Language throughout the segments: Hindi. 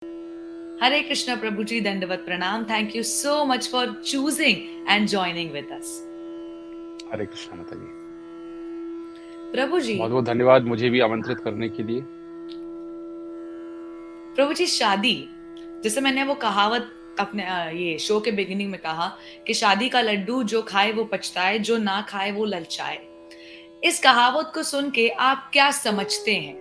Hare Krishna Prabhuji, Dandavat Pranam. Thank you so much for choosing and joining with us. हरे कृष्णा माता जी। Prabhuji, बहुत बहुत धन्यवाद मुझे भी आमंत्रित करने के लिए। प्रभुजी शादी, जैसे मैंने वो कहावत अपने ये शो के बिगिनिंग में कहा कि शादी का लड्डू जो खाए वो पछताए, जो ना खाए वो ललचाए। इस कहावत को सुन के आप क्या समझते हैं?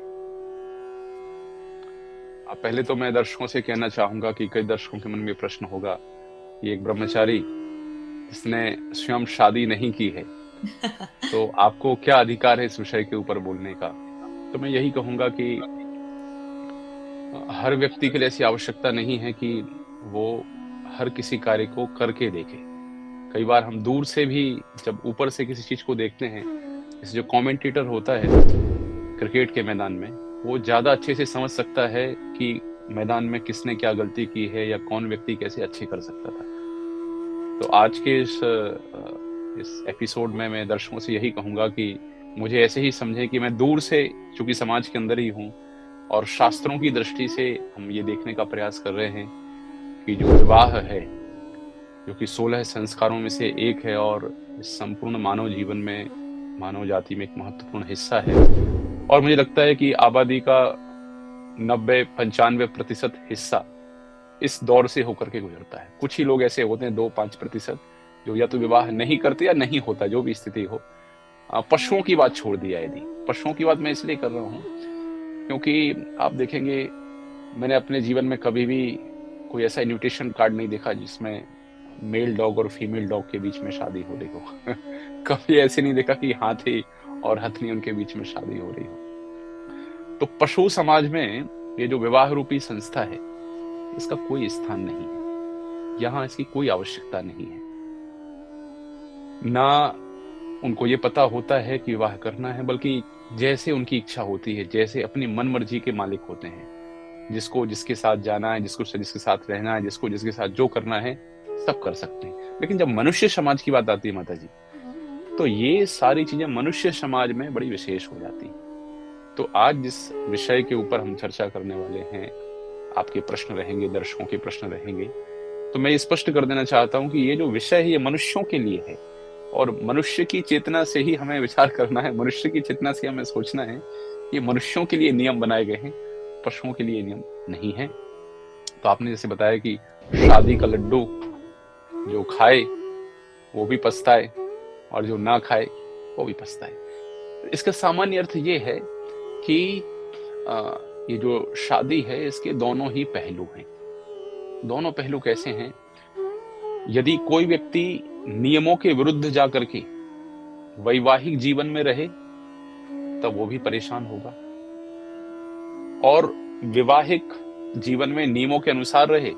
पहले तो मैं दर्शकों से कहना चाहूंगा कि कई दर्शकों के मन में प्रश्न होगा कि एक ब्रह्मचारी जिसने स्वयं शादी नहीं की है तो आपको क्या अधिकार है इस विषय के ऊपर बोलने का। तो मैं यही कहूंगा कि हर व्यक्ति के लिए ऐसी आवश्यकता नहीं है कि वो हर किसी कार्य को करके देखे। कई बार हम दूर से भी जब ऊपर से किसी चीज को देखते हैं, जैसे जो कमेंटेटर होता है क्रिकेट के मैदान में, वो ज्यादा अच्छे से समझ सकता है कि मैदान में किसने क्या गलती की है या कौन व्यक्ति कैसे अच्छे कर सकता था। तो आज के इस एपिसोड में मैं दर्शकों से यही कहूंगा कि मुझे ऐसे ही समझे कि मैं दूर से, चूंकि समाज के अंदर ही हूँ और शास्त्रों की दृष्टि से हम ये देखने का प्रयास कर रहे हैं कि जो विवाह है, जो कि 16 संस्कारों में से एक है और इस संपूर्ण मानव जीवन में, मानव जाति में एक महत्वपूर्ण हिस्सा है, और मुझे लगता है कि आबादी का 90-95% हिस्सा इस दौर से होकर के गुजरता है। कुछ ही लोग ऐसे होते हैं 2-5% जो या तो विवाह नहीं करते या नहीं होता, जो भी स्थिति हो। पशुओं की बात छोड़ दिया, यदि पशुओं की बात मैं इसलिए कर रहा हूँ क्योंकि आप देखेंगे, मैंने अपने जीवन में कभी भी कोई ऐसा इन्विटेशन कार्ड नहीं देखा जिसमें मेल डॉग और फीमेल डॉग के बीच में शादी हो रही हो। कभी ऐसे नहीं देखा कि हाथी और हथनी उनके बीच में शादी हो रही हो। तो पशु समाज में ये जो विवाह रूपी संस्था है, इसका कोई स्थान नहीं है। यहाँ इसकी कोई आवश्यकता नहीं है। ना उनको ये पता होता है कि विवाह करना है, बल्कि जैसे उनकी इच्छा होती है, जैसे अपनी मन मर्जी के मालिक होते हैं, जिसको जिसके साथ जाना है, जिसको जिसके साथ रहना है, जिसको जिसके साथ जो करना है, सब कर सकते हैं। लेकिन जब मनुष्य समाज की बात आती है माता जी, तो ये सारी चीजें मनुष्य समाज में बड़ी विशेष हो जाती हैं। तो आज जिस विषय के ऊपर हम चर्चा करने वाले हैं, आपके प्रश्न रहेंगे, दर्शकों के प्रश्न रहेंगे, तो मैं स्पष्ट कर देना चाहता हूं कि ये जो विषय है ये मनुष्यों के लिए है और मनुष्य की चेतना से ही हमें विचार करना है, मनुष्य की चेतना से हमें सोचना है। ये मनुष्यों के लिए नियम बनाए गए हैं, पशुओं के लिए नियम नहीं है। तो आपने जैसे बताया कि शादी का लड्डू जो खाए वो भी पछताए और जो ना खाए वो भी पछताए। इसका सामान्य अर्थ ये है कि ये जो शादी है इसके दोनों ही पहलू हैं। दोनों पहलू कैसे हैं? यदि कोई व्यक्ति नियमों के विरुद्ध जाकर के वैवाहिक जीवन में रहे तब वो भी परेशान होगा, और विवाहिक जीवन में नियमों के अनुसार रहे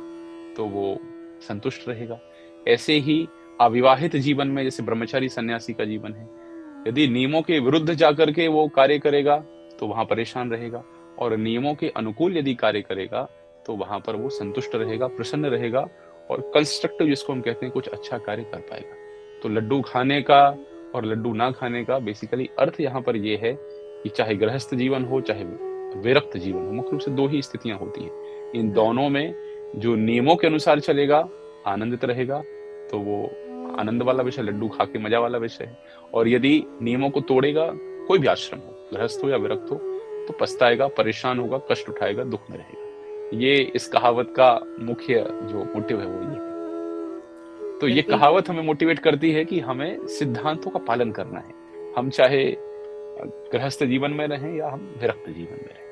तो वो संतुष्ट रहेगा। ऐसे ही अविवाहित जीवन में, जैसे ब्रह्मचारी सन्यासी का जीवन है, यदि नियमों के विरुद्ध जाकर के वो कार्य करेगा तो वहां परेशान रहेगा, और नियमों के अनुकूल यदि कार्य करेगा तो वहां पर वो संतुष्ट रहेगा, प्रसन्न रहेगा और कंस्ट्रक्टिव, जिसको हम कहते हैं, कुछ अच्छा कार्य कर पाएगा। तो लड्डू खाने का और लड्डू ना खाने का बेसिकली अर्थ यहाँ पर ये है कि चाहे गृहस्थ जीवन हो चाहे विरक्त जीवन हो, मुख्य रूप से दो ही स्थितियां होती हैं। इन दोनों में जो नियमों के अनुसार चलेगा, आनंदित रहेगा, तो वो आनंद वाला विषय, लड्डू खा के मजा वाला विषय है। और यदि नियमों को तोड़ेगा, कोई भी आश्रम हो, गृहस्थ हो या विरक्त हो, तो पछताएगा, परेशान होगा, कष्ट उठाएगा, दुख में रहेगा। ये इस कहावत का मुख्य जो मोटिव है वो ये है। तो ये कहावत हमें मोटिवेट करती है कि हमें सिद्धांतों का पालन करना है, हम चाहे गृहस्थ जीवन में रहें या हम विरक्त जीवन में रहें।